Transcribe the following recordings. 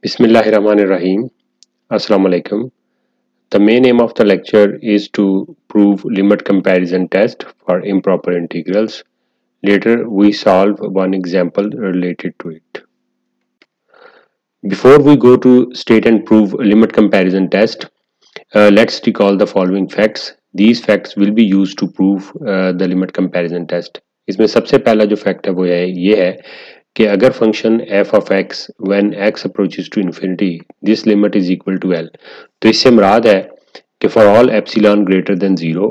Bismillahirrahmanirrahim. Assalamu alaikum. The main aim of the lecture is to prove limit comparison test for improper integrals. Later, we solve one example related to it. Before we go to state and prove limit comparison test, let's recall the following facts. These facts will be used to prove the limit comparison test. इसमें सबसे पहला जो fact है वो ये है कि अगर function f of x when x approaches to infinity this limit is equal to L, तो इससे मुराद है कि for all epsilon greater than 0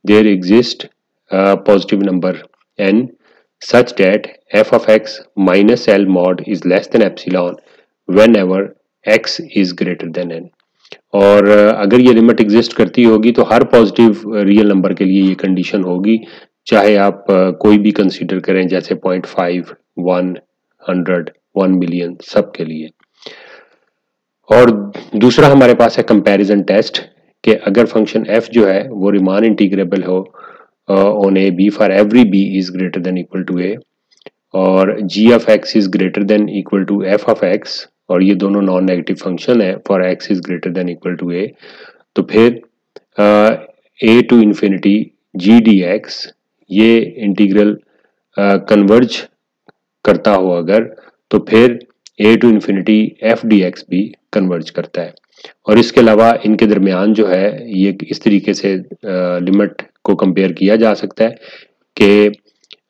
there exist a positive number n such that f of x minus L mod is less than epsilon whenever x is greater than n. और अगर ये limit exist करती होगी तो हर positive real number के लिए ये condition होगी, चाहे आप कोई भी कंसीडर करें, जैसे 0.5, 1, 100, 1 मिलियन, सब के लिए. और दूसरा हमारे पास है कंपैरिजन टेस्ट कि अगर फंक्शन f जो है वो रिमान इंटीग्रेबल हो on A B for every B is greater than equal to A और g of x is greater than equal to f of x और ये दोनों नॉन नेगेटिव फंक्शन है for x is greater than equal to a, तो फिर a to infinity g dx ये integral converge करता हो अगर, तो फिर a to infinity f dx भी कन्वर्ज करता है. और इसके अलावा इनके दरमियान जो है ये इस तरीके से लिमिट को कंपेयर किया जा सकता है कि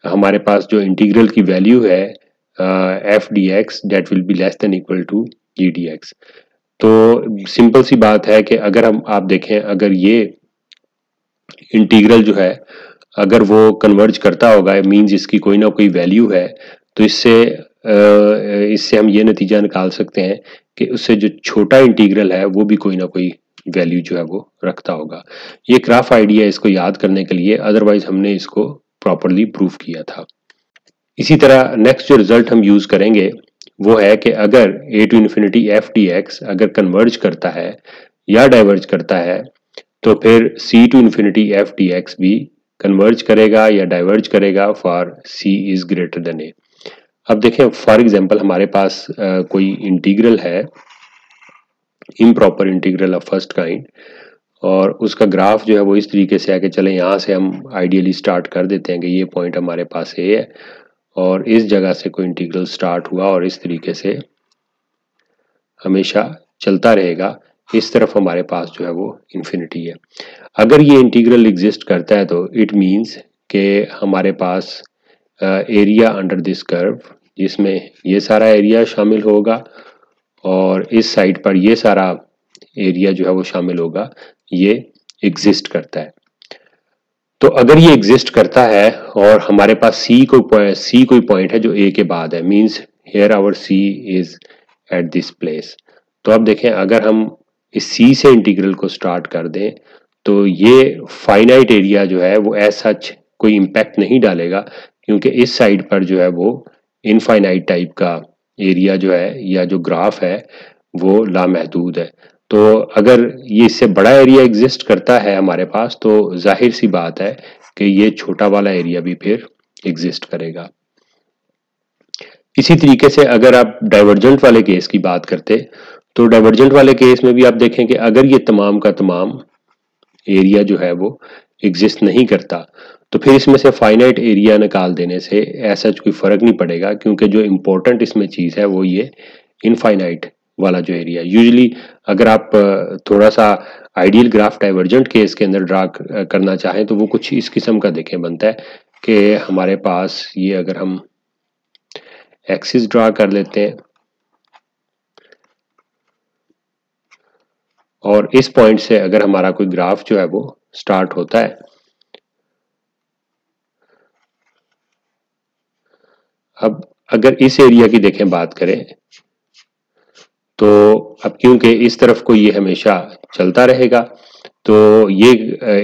हमारे पास जो इंटीग्रल की वैल्यू है f dx that will be less than equal to g dx. तो सिंपल सी बात है कि अगर आप देखें अगर ये इंटीग्रल जो है अगर वो कन्वर्ज करता होगा, मींस इसकी कोई ना कोई वैल्यू है, तो इससे हम ये नतीजा निकाल सकते हैं कि उससे जो छोटा इंटीग्रल है वो भी कोई ना कोई वैल्यू जो है वो रखता होगा. ये एक रफ आइडिया इसको याद करने के लिए, अदरवाइज हमने इसको प्रॉपरली प्रूव किया था. इसी तरह नेक्स्ट जो रिजल्ट हम यूज करेंगे वो है कि अगर a to infinity f dx अगर कन्वर्ज करता है या डाइवर्ज करता है तो फिर c to infinity f dx भी कन्वर्ज करेगा या डाइवर्ज करेगा for c is greater than a. अब देखें फॉर एग्जांपल हमारे पास कोई इंटीग्रल है, improper integral of first kind, और उसका ग्राफ जो है वो इस तरीके से है कि चले यहाँ से हम आइडियली स्टार्ट कर देते हैं कि ये पॉइंट हमारे पास a है और इस जगह से कोई इंटीग्रल स्टार्ट हुआ और इस तरीके से हमेशा चलता रहेगा. इस तरफ हमारे पास जो है वो इन्फिनिटी है. अगर ये इंटीग्रल एग्जिस्ट करता है तो इट मीन्स कि हमारे पास एरिया अंडर दिस कर्व, जिसमें ये सारा एरिया शामिल होगा और इस साइड पर ये सारा एरिया जो है वो शामिल होगा, ये एग्जिस्ट करता है. तो अगर ये एग्जिस्ट करता है और हमारे पास C कोई पॉइंट है जो A के बाद है, means here our C is at this place. तो अब देखें अगर हम इस C से इंटीग्रल को स्टार्ट कर दें तो ये फाइनाइट एरिया जो है वो एज सच कोई इम्पैक्ट नहीं डालेगा, क्योंकि इस साइड पर जो है वो इनफाइनाइट टाइप का एरिया जो है या जो ग्राफ है वो लामहदूद है. तो अगर ये इससे बड़ा एरिया एग्जिस्ट करता है हमारे पास तो जाहिर सी बात है कि ये छोटा वाला एरिया भी फिर एग्जिस्ट करेगा. इसी तरीके से अगर आप डाइवर्जेंट वाले केस की बात करते तो डाइवर्जेंट वाले केस में भी आप देखें कि अगर ये तमाम का तमाम एरिया जो है वो एग्जिस्ट नहीं करता तो फिर इसमें से फाइनाइट एरिया निकाल देने से ऐसा कोई फर्क नहीं पड़ेगा, क्योंकि जो इम्पोर्टेंट इसमें चीज है वो ये इनफाइनाइट वाला जो एरिया. यूजुअली अगर आप थोड़ा सा आइडियल ग्राफ डाइवर्जेंट केस के अंदर ड्रा करना चाहें तो वो कुछ इस किस्म का देखें बनता है कि हमारे पास ये अगर हम एक्सिस ड्रा कर लेते हैं और इस पॉइंट से अगर हमारा कोई ग्राफ जो है वो स्टार्ट होता है, अब अगर इस एरिया की देखें बात करें तो अब क्योंकि इस तरफ को ये हमेशा चलता रहेगा तो ये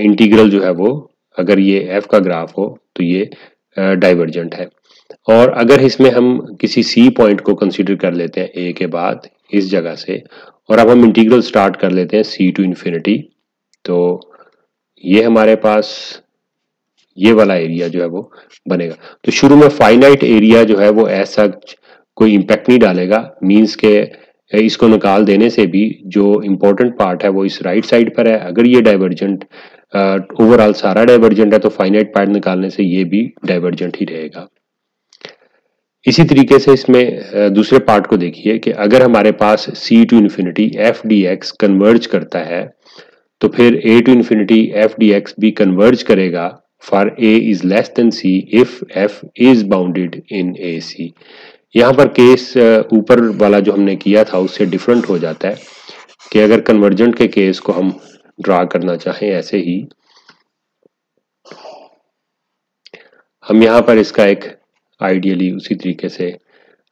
इंटीग्रल जो है वो अगर ये f का ग्राफ हो तो ये डाइवर्जेंट है. और अगर इसमें हम किसी C पॉइंट को कंसीडर कर लेते हैं A के बाद इस जगह से और अब हम इंटीग्रल स्टार्ट कर लेते हैं C टू इन्फिनिटी, तो ये हमारे पास ये वाला एरिया जो है वो बनेगा. तो शुरू में फाइनाइट एरिया जो है वो ऐसा कोई इम्पैक्ट नहीं डालेगा, मींस के इसको निकाल देने से भी जो इम्पोर्टेंट पार्ट है वो इस राइट साइड पर है। अगर ये डाइवर्जेंट ओवरऑल सारा डाइवर्जेंट है तो फाइनाइट पार्ट निकालने से ये भी डाइवर्जेंट ही रहेगा। इसी तरीके से इसमें दूसरे पार्ट को देखिए कि अगर हमारे पास c to infinity F D x converge करता है तो फिर a to infinity F D x भी कन्वर्ज करेगा for a is less than c if f is bounded in A C. यहाँ पर केस ऊपर वाला जो हमने किया था उससे डिफरेंट हो जाता है कि अगर कन्वर्जेंट के केस को हम ड्रा करना चाहें ऐसे ही हम यहाँ पर इसका एक आइडियली उसी तरीके से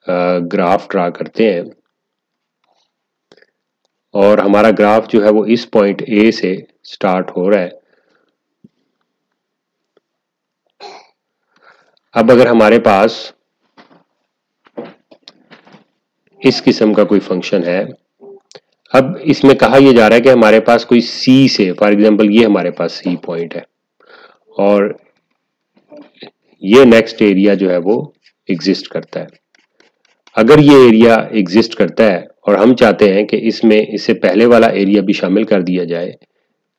ग्राफ ड्रा करते हैं और हमारा ग्राफ जो है वो इस पॉइंट ए से स्टार्ट हो रहा है। अब अगर हमारे पास इस किस्म का कोई फंक्शन है, अब इसमें कहा यह जा रहा है कि हमारे पास कोई सी से, फॉर एग्जांपल ये हमारे पास सी पॉइंट है और ये नेक्स्ट एरिया जो है वो एग्जिस्ट करता है। अगर ये एरिया एग्जिस्ट करता है और हम चाहते हैं कि इसमें इससे पहले वाला एरिया भी शामिल कर दिया जाए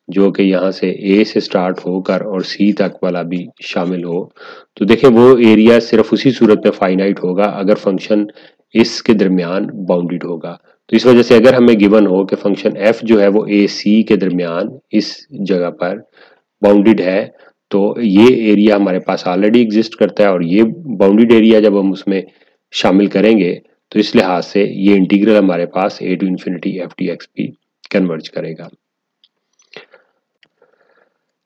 जो कि यहाँ से ए से स्टार्ट होकर और सी तक वाला भी शामिल हो, तो देखें वो एरिया सिर्फ उसी सूरत में फाइनाइट होगा अगर फंक्शन इसके दरमियान बाउंडेड होगा। तो इस वजह से अगर हमें गिवन हो कि फंक्शन f जो है वो ए सी के दरमियान इस जगह पर बाउंडेड है तो ये एरिया हमारे पास ऑलरेडी एग्जिस्ट करता है और ये बाउंडेड एरिया जब हम उसमें शामिल करेंगे तो इस लिहाज से ये इंटीग्रल हमारे पास a to infinity F D x भी कन्वर्ज करेगा।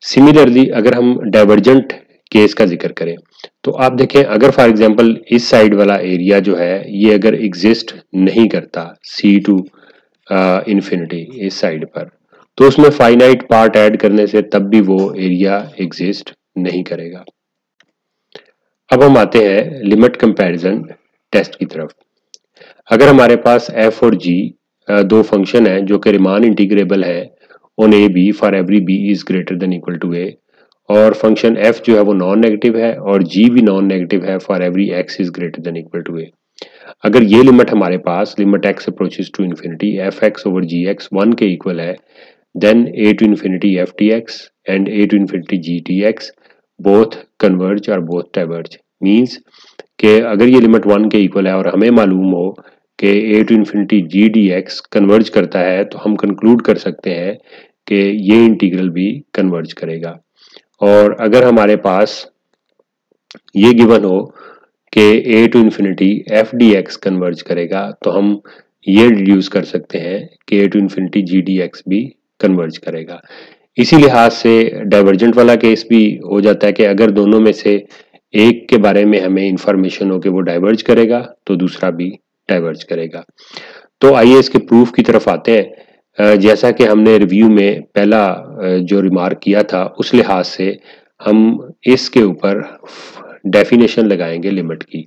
सिमिलरली अगर हम डाइवर्जेंट केस का जिक्र करें तो आप देखें अगर फॉर एग्जांपल इस साइड वाला एरिया जो है ये अगर एग्जिस्ट नहीं करता c टू इन्फिनिटी इस साइड पर तो उसमें फाइनाइट पार्ट ऐड करने से तब भी वो एरिया एग्जिस्ट नहीं करेगा। अब हम आते हैं लिमिट कंपैरिजन टेस्ट की तरफ। अगर हमारे पास f और g दो फंक्शन है जो कि रीमान इंटीग्रेबल है on A B for every B is greater than equal to A और फंक्शन f जो है वो नॉन नेगेटिव है और g भी नॉन नेगेटिव है for every x is greater than equal to A. अगर ये लिमिट हमारे पास limit x approaches to infinity F x over ji X 1 के इक्वल है then a to infinity F T X and a to infinity G T X both converge और both diverge. Means कि अगर ये limit 1 के equal है और हमें मालूम हो कि a to infinity g d x converge करता है तो हम कंक्लूड कर सकते हैं कि ये इंटीग्रल भी कन्वर्ज करेगा। और अगर हमारे पास ये गिवन हो कि a to infinity F D x converge करेगा तो हम ये डिड्यूस कर सकते हैं कि a to infinity g d x भी कन्वर्ज करेगा। इसी लिहाज से डाइवर्जेंट वाला केस भी हो जाता है कि अगर दोनों में से एक के बारे में हमें इंफॉर्मेशन हो कि वो डाइवर्ज करेगा तो दूसरा भी डाइवर्ज करेगा। तो आइए इसके प्रूफ की तरफ आते हैं। जैसा कि हमने रिव्यू में पहला जो रिमार्क किया था उस लिहाज से हम इसके ऊपर डेफिनेशन लगाएंगे लिमिट की।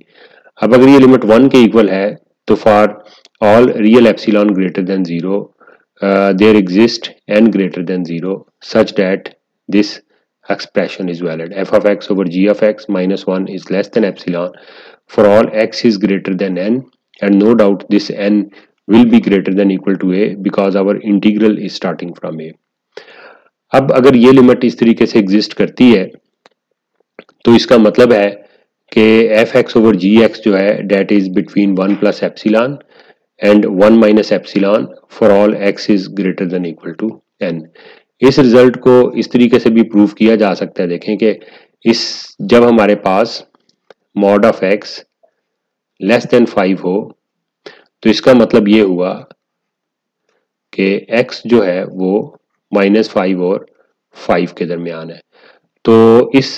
अब अगर ये लिमिट 1 के इक्वल है तो for all real epsilon greater than 0 there exist n greater than 0 such that this expression is valid. f of x over g of x minus 1 is less than epsilon for all x is greater than n and no doubt this n will be greater than equal to a because our integral is starting from a। अब अगर ये limit इस तरीके से exist करती है तो इसका मतलब है कि एफ एक्स ओवर जी एक्स जो है that is between 1 plus epsilon and 1 minus epsilon for all x is greater than equal to n। इस रिजल्ट को इस तरीके से भी प्रूव किया जा सकता है। देखें कि इस जब हमारे पास mod of x less than 5 हो तो इसका मतलब ये हुआ कि x जो है वो -5 और 5 के दरमियान है। तो इस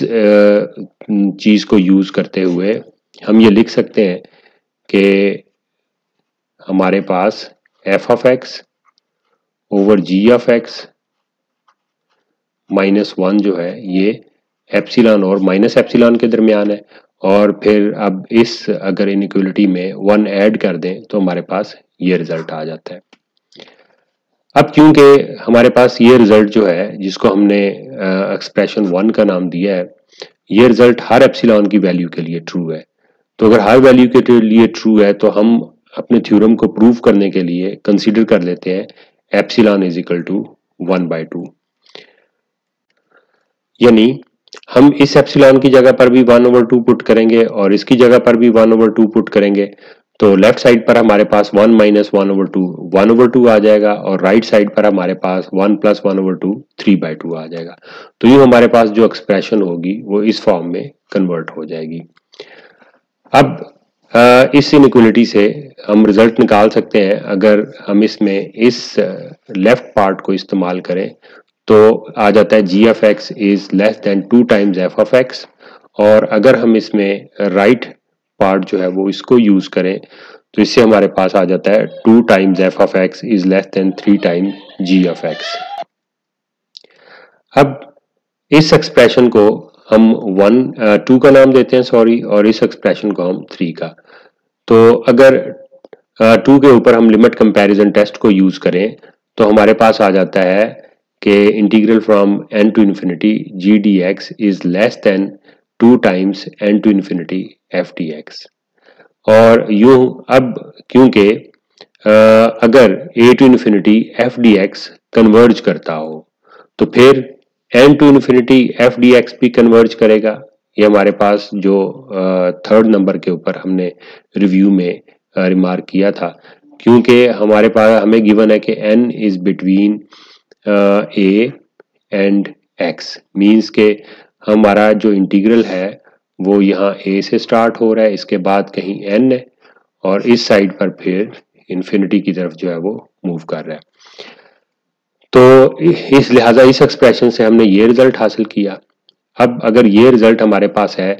चीज को यूज करते हुए हम ये लिख सकते हैं कि हमारे पास f of x over g of x -1 जो है ये एप्सिलॉन और माइनस एप्सिलॉन के दरमियान है और फिर अब इस अगर इनइक्वालिटी में 1 ऐड कर दें तो हमारे पास ये रिजल्ट आ जाता है। अब क्योंकि हमारे पास ये रिजल्ट जो है जिसको हमने एक्सप्रेशन 1 का नाम दिया है ये रिजल्ट हर एप्सिलॉन की वैल्यू के लिए ट्रू है। तो अगर हर वैल्यू के लिए ट्रू है तो हम अपने थ्योरम को प्रूव करने के लिए कंसीडर कर लेते हैं एप्सिलॉन इज इक्वल टू 1/2, यानी हम इस एप्सिलॉन की जगह पर भी 1/2 पुट करेंगे और इसकी जगह पर भी 1/2 पुट करेंगे, तो लेफ्ट साइड पर हमारे पास 1 माइनस 1/2 1/2 आ जाएगा और राइट साइड पर हमारे पास 1 प्लस 1/2 3/2 आ जाएगा। तो यूं हमारे पास जो एक्सप्रेशन होगी वो इस फॉर्म में कन्वर्ट हो जाएगी। अब इस इनइक्वालिटी से हम रिजल्ट निकाल सकते हैं। अगर हम इसमें इस लेफ्ट पार्ट को इस्तेमाल करें तो आ जाता है G of x is less than 2 times F of X, और अगर हम इसमें राइट पार्ट जो है वो इसको यूज करें तो इससे हमारे पास आ जाता है 2 times F of x is less than 3 times g of x. अब इस एक्सप्रेशन को हम 2 का नाम देते हैं सॉरी, और इस एक्सप्रेशन को हम 3 का। तो अगर 2 के ऊपर हम लिमिट कंपैरिजन टेस्ट को यूज करें तो हमारे पास आ जाता है कि integral from n to infinity g d x is less than 2 times n to infinity F D x. और यूं अब क्योंकि अगर a to infinity F D x converge करता हो तो फिर n to infinity F D x भी कन्वर्ज करेगा। ये हमारे पास जो थर्ड नंबर के ऊपर हमने रिव्यू में रिमार्क किया था, क्योंकि हमारे पास हमें गिवन है कि n is between a and x, means के हमारा जो इंटीग्रल है वो यहाँ a से स्टार्ट हो रहा है, इसके बाद कहीं n है और इस साइड पर फिर इन्फिनिटी की तरफ जो है वो मूव कर रहा है। तो इस लिहाजा इस एक्सप्रेशन से हमने ये रिजल्ट हासिल किया। अब अगर ये रिजल्ट हमारे पास है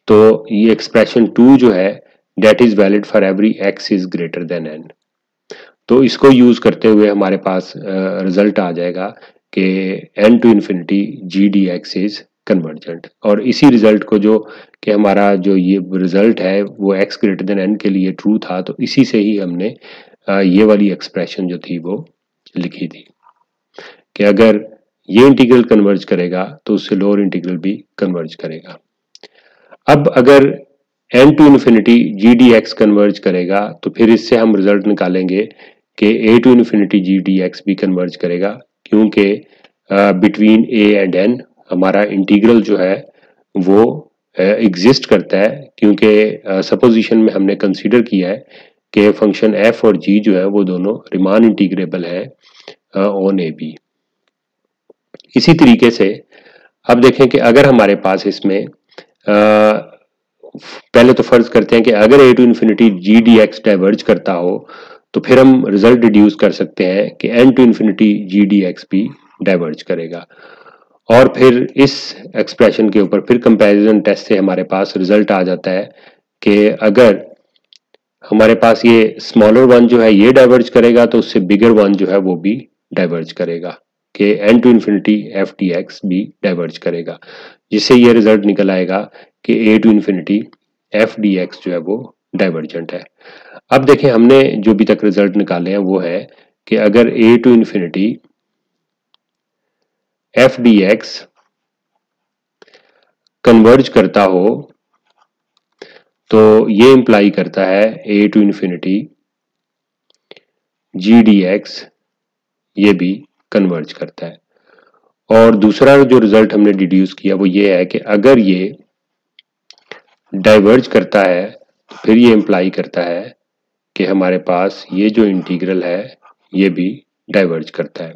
तो ये एक्सप्रेशन 2 जो है that is valid for every x is greater than n। तो इसको यूज करते हुए हमारे पास रिजल्ट आ जाएगा कि n to infinity g d x is convergent. और इसी रिजल्ट को जो कि हमारा जो ये रिजल्ट है वो x ग्रेटर देन n के लिए ट्रू था, तो इसी से ही हमने ये वाली एक्सप्रेशन जो थी वो लिखी थी कि अगर ये इंटीग्रल कन्वर्ज करेगा तो उससे लोअर इंटीग्रल भी कन्वर्ज करेगा। अब अगर n to infinity g d x converge करेगा तो फिर इससे हम रिजल्ट निकालेंगे कि a to infinity g d x भी कन्वर्ज करेगा, क्योंकि बिटवीन a एंड n हमारा इंटीग्रल जो है वो एग्जिस्ट करता है, क्योंकि सपोजिशन में हमने कंसीडर किया है कि फंक्शन f और g जो है वो दोनों रिमान इंटीग्रेबल है ऑन ए बी। इसी तरीके से अब देखें कि अगर हमारे पास इसमें पहले तो फर्ज करते हैं कि अगर a to infinity g d x diverge करता हो तो फिर हम रिजल्ट डिड्यूस कर सकते हैं कि n to infinity g d x भी डाइवर्ज करेगा। और फिर इस एक्सप्रेशन के ऊपर फिर कंपैरिजन टेस्ट से हमारे पास रिजल्ट आ जाता है कि अगर हमारे पास ये स्मॉलर वन जो है ये डाइवर्ज करेगा तो उससे बिगर वन जो है वो भी डाइवर्ज करेगा, कि n to infinity F D x भी डाइवर्ज करेगा, जिससे ये रिजल्ट निकल आएगा कि a to infinity F D x जो है वो डाइवर्जेंट है। अब देखें हमने जो भी तक रिजल्ट निकाले हैं वो है कि अगर a to infinity F D x converge करता हो तो ये इंप्लाई करता है a to infinity g d x ये भी कन्वर्ज करता है। और दूसरा जो रिजल्ट हमने डिड्यूस किया वो ये है कि अगर ये डाइवर्ज करता है तो फिर ये इंप्लाई करता है कि हमारे पास ये जो इंटीग्रल है ये भी डाइवर्ज करता है।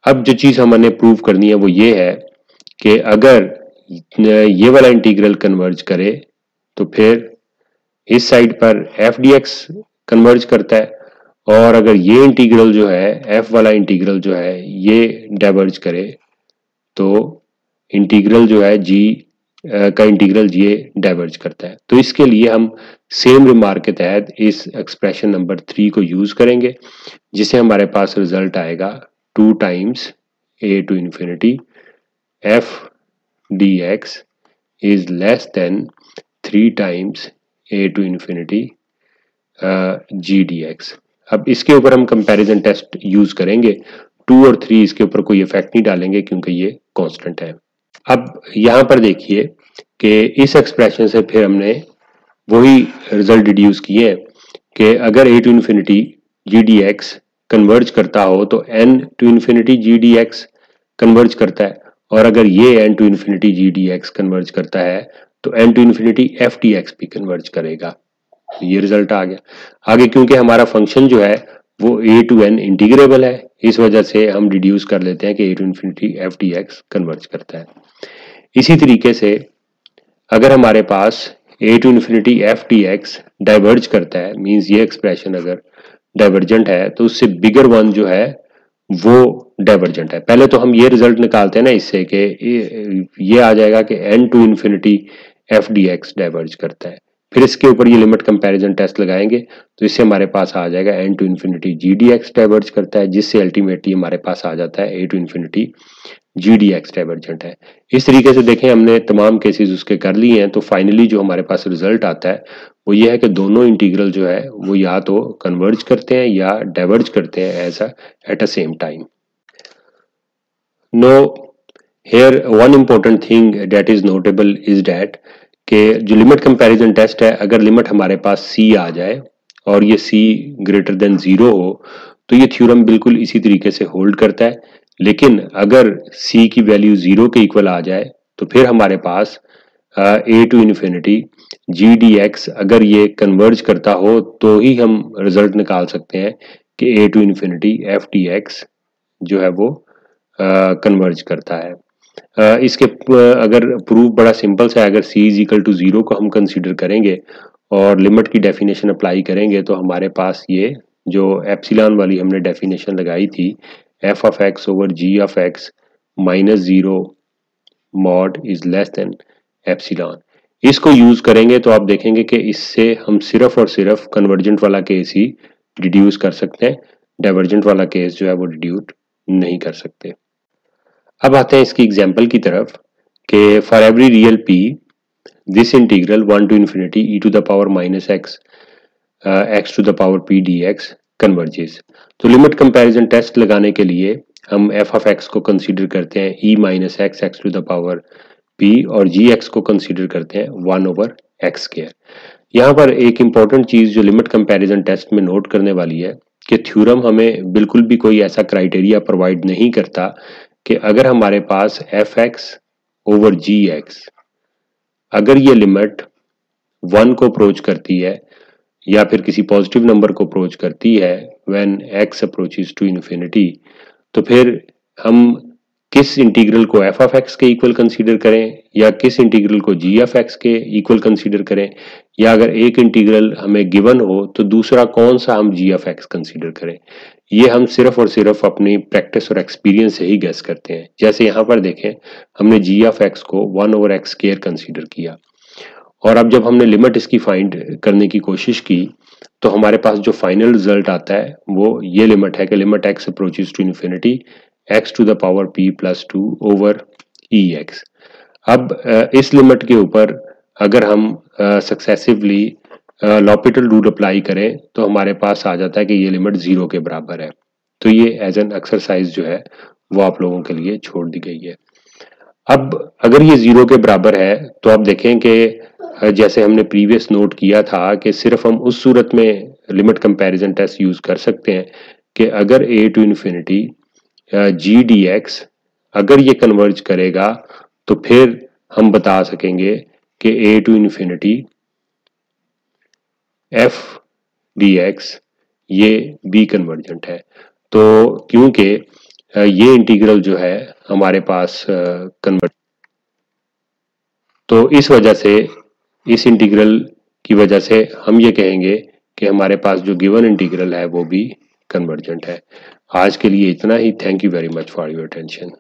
अब जो चीज हमने प्रूव करनी है वो ये है कि अगर ये वाला इंटीग्रल कन्वर्ज करे तो फिर इस साइड पर एफ डी एक्स कन्वर्ज करता है, और अगर ये इंटीग्रल जो है एफ वाला इंटीग्रल जो है ये डाइवर्ज करे तो इंटीग्रल जो है जी का इंटीग्रल ये डाइवर्ज करता है। तो इसके लिए हम सेम रिमार्क के तहत इस एक्सप्रेशन नंबर 3 को यूज करेंगे, जिसे हमारे पास रिजल्ट आएगा 2 times a to infinity F D x is less than 3 times a to infinity g d x. अब इसके ऊपर हम कंपैरिजन टेस्ट यूज करेंगे, 2 और 3 इसके ऊपर कोई इफेक्ट नहीं डालेंगे क्योंकि ये कांस्टेंट है। अब यहां पर देखिए कि इस एक्सप्रेशन से फिर हमने वही रिजल्ट डिड्यूस किए हैं कि अगर a to infinity g d x converge करता हो तो n to infinity g d x converge करता है, और अगर ये n to infinity g d x converge करता है तो n to infinity F D x भी कन्वर्ज करेगा। ये रिजल्ट आ गया। आगे क्योंकि हमारा फंक्शन जो है वो a टू n इंटीग्रेबल है, इस वजह से हम डिड्यूस कर लेते हैं कि a to infinity F D x converge करता है। इसी तरीके से अगर हमारे पास a to infinity F D x diverge करता है, मींस ये एक्सप्रेशन अगर डाइवर्जेंट है तो उससे बिगर वन जो है वो डाइवर्जेंट है। पहले तो हम ये रिजल्ट निकालते हैं ना इससे कि ये आ जाएगा कि n to infinity F D x diverge करता है, फिर इसके ऊपर ये लिमिट कंपैरिजन टेस्ट लगाएंगे तो इससे हमारे पास आ जाएगा n to infinity g d x diverge करता है, जिससे अल्टीमेटली हमारे पास आ जाता है a to infinity g d x divergent है। इस तरीके से देखें हमने तमाम केसेस उसके कर लिए हैं, तो फाइनली जो हमारे पास रिजल्ट आता है वो ये है कि दोनों इंटीग्रल जो है वो या तो कन्वर्ज करते हैं या डाइवर्ज करते हैं at a same time. No here one important thing that is notable is that कि जो लिमिट कंपैरिजन टेस्ट है, अगर लिमिट हमारे पास c आ जाए और ये c ग्रेटर देन 0 हो तो ये थ्योरम बिल्कुल इसी तरीके से होल्ड करता है। लेकिन अगर c की वैल्यू 0 के इक्वल आ जाए तो फिर हमारे पास a to infinity g d x अगर ये कन्वर्ज करता हो तो ही हम रिजल्ट निकाल सकते हैं कि a to infinity F D x जो है वो कन्वर्ज करता है। इसके अगर प्रूफ बड़ा सिंपल सा है, अगर c इज इक्वल टू 0 को हम कंसीडर करेंगे और लिमिट की डेफिनेशन अप्लाई करेंगे तो हमारे पास ये जो एप्सिलॉन वाली हमने डेफिनेशन लगाई थी f of x over g of x minus 0 mod is less than epsilon, इसको यूज करेंगे तो आप देखेंगे कि इससे हम सिर्फ और सिर्फ कन्वर्जेंट वाला केस ही डिड्यूस कर सकते हैं, डाइवर्जेंट वाला केस जो है वो डिड्यूस नहीं कर सकते। अब आते हैं इसकी एग्जांपल की तरफ कि for every real p this integral 1 to infinity e to the power minus x x to the power p dx converges. तो लिमिट कंपैरिजन टेस्ट लगाने के लिए हम f ऑफ x को कंसीडर करते हैं e minus x x to the power p और gx को कंसीडर करते हैं 1 ओवर एक्स स्क्वायर। यहाँ पर एक इंपॉर्टेंट चीज जो लिमिट कंपैरिजन टेस्ट में नोट करने वाली है कि थ्योरम हमें बिल्कुल भी कोई ऐसा क्राइटेरिया प्रोवाइड नहीं करता कि अगर हमारे पास एफ एक्स ओवर जी एक्स अगर ये लिमिट 1 को अप्रोच करती है या फिर किसी पॉजिटिव नंबर को अप्रोच करती है when x approaches to infinity, तो फिर हम किस इंटीग्रल को f ऑफ x के इक्वल कंसीडर करें या किस इंटीग्रल को g ऑफ x के इक्वल कंसीडर करें, या अगर एक इंटीग्रल हमें गिवन हो तो दूसरा कौन सा हम g ऑफ x कंसीडर करें, ये हम सिर्फ और सिर्फ अपनी प्रैक्टिस और एक्सपीरियंस से ही गेस करते हैं। जैसे यहाँ पर देखें हमने g ऑफ x को 1 ओवर एक्स स्क्वायर कंसीडर किया और अब जब हमने लिमिट इसकी फाइंड करने की कोशिश की तो हमारे पास जो फाइनल रिजल्ट आता है वो ये लिमिट है कि limit x approaches to infinity x to the power p plus 2 over e x. अब इस लिमिट के ऊपर अगर हम सक्सेसिवली लॉपिटल रूल अप्लाई करें तो हमारे पास आ जाता है कि ये लिमिट 0 के बराबर है। तो ये एज एन एक्सरसाइज जो है वो आप लोगों के लिए छोड़ दी गई है। अब अगर ये 0 के बराबर है तो आप देखें कि जैसे हमने प्रीवियस नोट किया था कि सिर्फ हम उस सूरत में लिमिट कंपैरिजन टेस्ट यूज कर सकते हैं कि अगर a to infinity g d x अगर ये कन्वर्ज करेगा तो फिर हम बता सकेंगे कि a to infinity F D x ये बी कन्वर्जेंट है। तो क्योंकि ये इंटीग्रल जो है हमारे पास कन्वर्ट, तो इस वजह से इस इंटीग्रल की वजह से हम ये कहेंगे कि हमारे पास जो गिवन इंटीग्रल है वो भी कन्वर्जेंट है। आज के लिए इतना ही। Thank you very much for your attention.